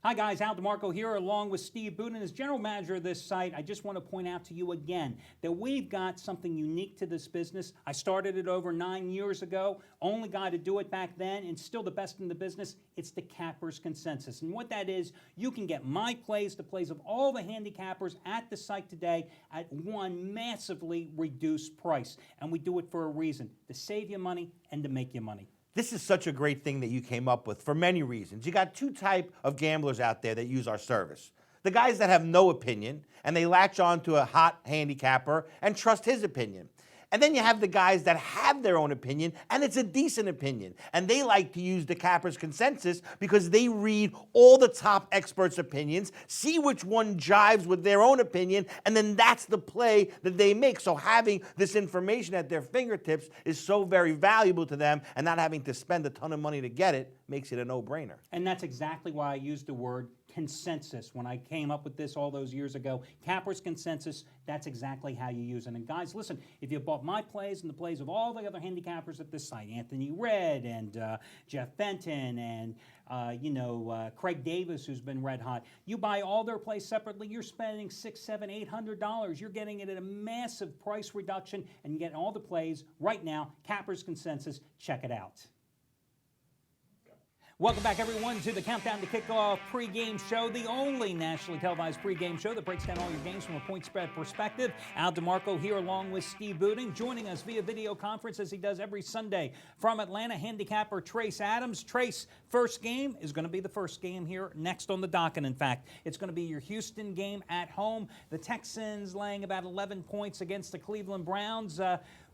Hi guys, Al DeMarco here along with Steve Budin as general manager of this site. I just want to point out to you again that we've got something unique to this business. I started it over 9 years ago, only guy to do it back then, and still the best in the business. It's the Cappers Consensus. And what that is, you can get my plays, the plays of all the handicappers at the site today at one massively reduced price. And we do it for a reason, to save you money and to make you money. This is such a great thing that you came up with for many reasons. You got two types of gamblers out there that use our service. The guys that have no opinion and they latch on to a hot handicapper and trust his opinion. And then you have the guys that have their own opinion, and it's a decent opinion. And they like to use the Cappers Consensus because they read all the top experts' opinions, see which one jives with their own opinion, and then that's the play that they make. So having this information at their fingertips is so very valuable to them, and not having to spend a ton of money to get it makes it a no-brainer. And that's exactly why I used the word consensus when I came up with this all those years ago. Cappers Consensus, that's exactly how you use it. And guys, listen, if you bought my plays and the plays of all the other handicappers at this site, Anthony Red and Jeff Benton and Craig Davis, who's been red hot, you buy all their plays separately, you're spending $600, $700, $800. You're getting it at a massive price reduction, and you get all the plays right now. Cappers Consensus, check it out. Welcome back, everyone, to the Countdown to Kickoff pregame show, the only nationally televised pregame show that breaks down all your games from a point spread perspective. Al DeMarco here along with Steve Budin, joining us via video conference as he does every Sunday from Atlanta, handicapper Trace Adams. Trace, first game is going to be the first game here next on the docket. In fact, it's going to be your Houston game at home. The Texans laying about 11 points against the Cleveland Browns.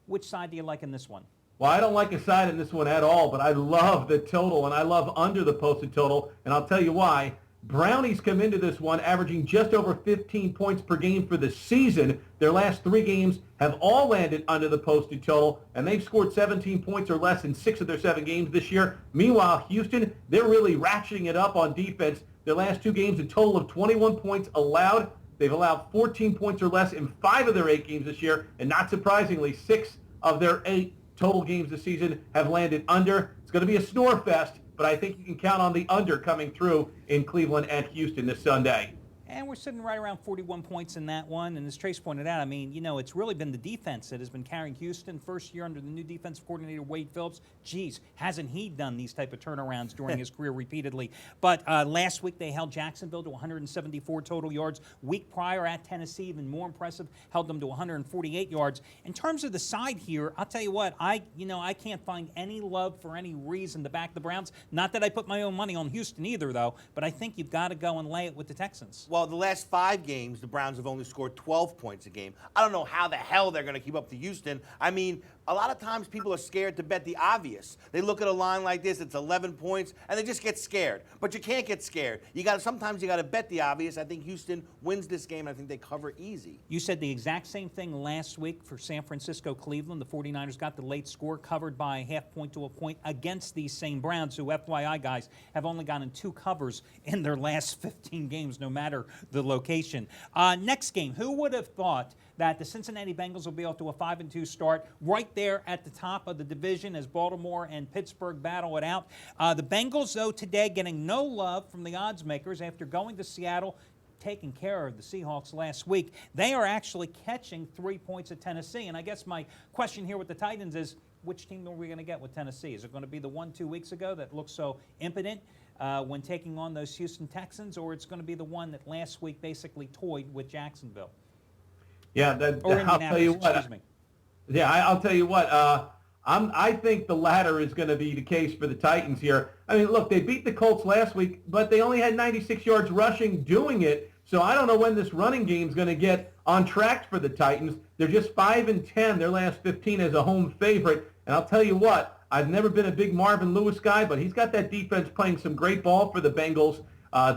Which side do you like in this one? Well, I don't like a side in this one at all, but I love the total, and I love under the posted total, and I'll tell you why. Brownies come into this one averaging just over 15 points per game for the season. Their last 3 games have all landed under the posted total, and they've scored 17 points or less in 6 of their 7 games this year. Meanwhile, Houston, they're really ratcheting it up on defense. Their last 2 games, a total of 21 points allowed. They've allowed 14 points or less in 5 of their 8 games this year, and not surprisingly, 6 of their 8 total games this season have landed under. It's going to be a snore fest, but I think you can count on the under coming through in Cleveland and Houston this Sunday. And we're sitting right around 41 points in that one. And as Trace pointed out, I mean, it's really been the defense that has been carrying Houston. First year under the new defensive coordinator, Wade Phillips. Geez, hasn't he done these type of turnarounds during his career repeatedly? But last week they held Jacksonville to 174 total yards. Week prior at Tennessee, even more impressive, held them to 148 yards. In terms of the side here, I'll tell you what, I can't find any love for any reason to back the Browns. Not that I put my own money on Houston either, though, but I think you've got to go and lay it with the Texans. Well, the last 5 games, the Browns have only scored 12 points a game. I don't know how the hell they're going to keep up to Houston. I mean, a lot of times people are scared to bet the obvious. They look at a line like this, it's 11 points, and they just get scared. But you can't get scared. Sometimes you got to bet the obvious. I think Houston wins this game, and I think they cover easy. You said the exact same thing last week for San Francisco, Cleveland. The 49ers got the late score covered by a half point to a point against these same Browns, who, FYI, guys, have only gotten 2 covers in their last 15 games, no matter the location. Next game, who would have thought that the Cincinnati Bengals will be off to a 5-2 start right there at the top of the division as Baltimore and Pittsburgh battle it out. The Bengals, though, today getting no love from the odds makers after going to Seattle, taking care of the Seahawks last week. They are actually catching 3 points at Tennessee. And I guess my question here with the Titans is, which team are we going to get with Tennessee? Is it going to be the one 2 weeks ago that looked so impotent when taking on those Houston Texans, or it's going to be the one that last week basically toyed with Jacksonville? Yeah, I'll tell you what. Excuse me. Yeah, I'll tell you what. I think the latter is going to be the case for the Titans here. I mean, look, they beat the Colts last week, but they only had 96 yards rushing doing it. So I don't know when this running game is going to get on track for the Titans. They're just 5-10, their last 15 as a home favorite. And I'll tell you what, I've never been a big Marvin Lewis guy, but he's got that defense playing some great ball for the Bengals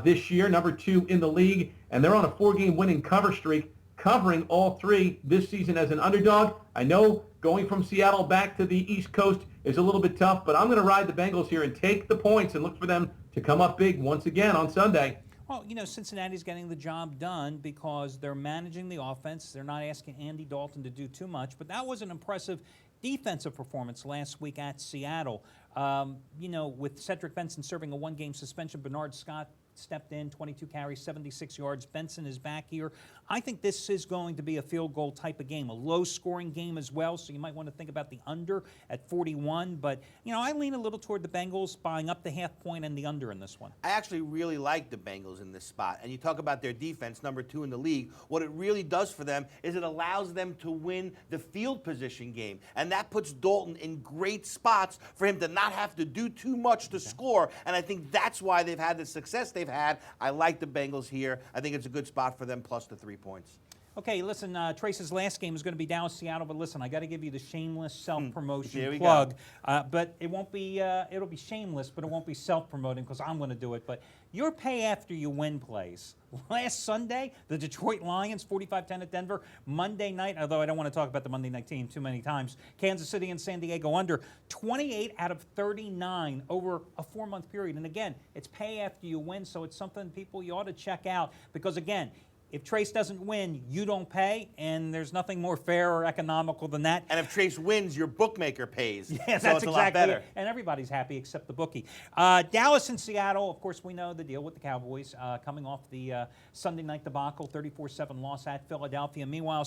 this year, number 2 in the league. And they're on a 4-game winning cover streak, covering all 3 this season as an underdog. I know going from Seattle back to the East Coast is a little bit tough, but I'm going to ride the Bengals here and take the points and look for them to come up big once again on Sunday. Well, Cincinnati's getting the job done because they're managing the offense. They're not asking Andy Dalton to do too much, but that was an impressive defensive performance last week at Seattle. With Cedric Benson serving a 1-game suspension, Bernard Scott stepped in, 22 carries, 76 yards. Benson is back here. I think this is going to be a field goal type of game, a low-scoring game as well, so you might want to think about the under at 41. But, you know, I lean a little toward the Bengals, buying up the half point and the under in this one. I actually really like the Bengals in this spot. And you talk about their defense, number 2 in the league. What it really does for them is it allows them to win the field position game. And that puts Dalton in great spots for him to not have to do too much to score. And I think that's why they've had the success they've had. I like the Bengals here. I think it's a good spot for them, plus the 3 points. Okay, listen, Trace's last game is going to be Dallas-Seattle, but listen, I got to give you the shameless self-promotion There we plug. But it won't be, it'll be shameless, but it won't be self-promoting because I'm going to do it. But your pay after you win plays. Last Sunday, the Detroit Lions, 45-10 at Denver. Monday night, although I don't want to talk about the Monday night team too many times, Kansas City and San Diego under 28 out of 39 over a 4-month period. And again, it's pay after you win, so it's something people you ought to check out because again, if Trace doesn't win, you don't pay, and there's nothing more fair or economical than that. And if Trace wins, your bookmaker pays. Yeah, so that's it's a exactly lot better. it. And everybody's happy except the bookie. Dallas and Seattle, of course, we know the deal with the Cowboys coming off the Sunday night debacle, 34-7 loss at Philadelphia. Meanwhile,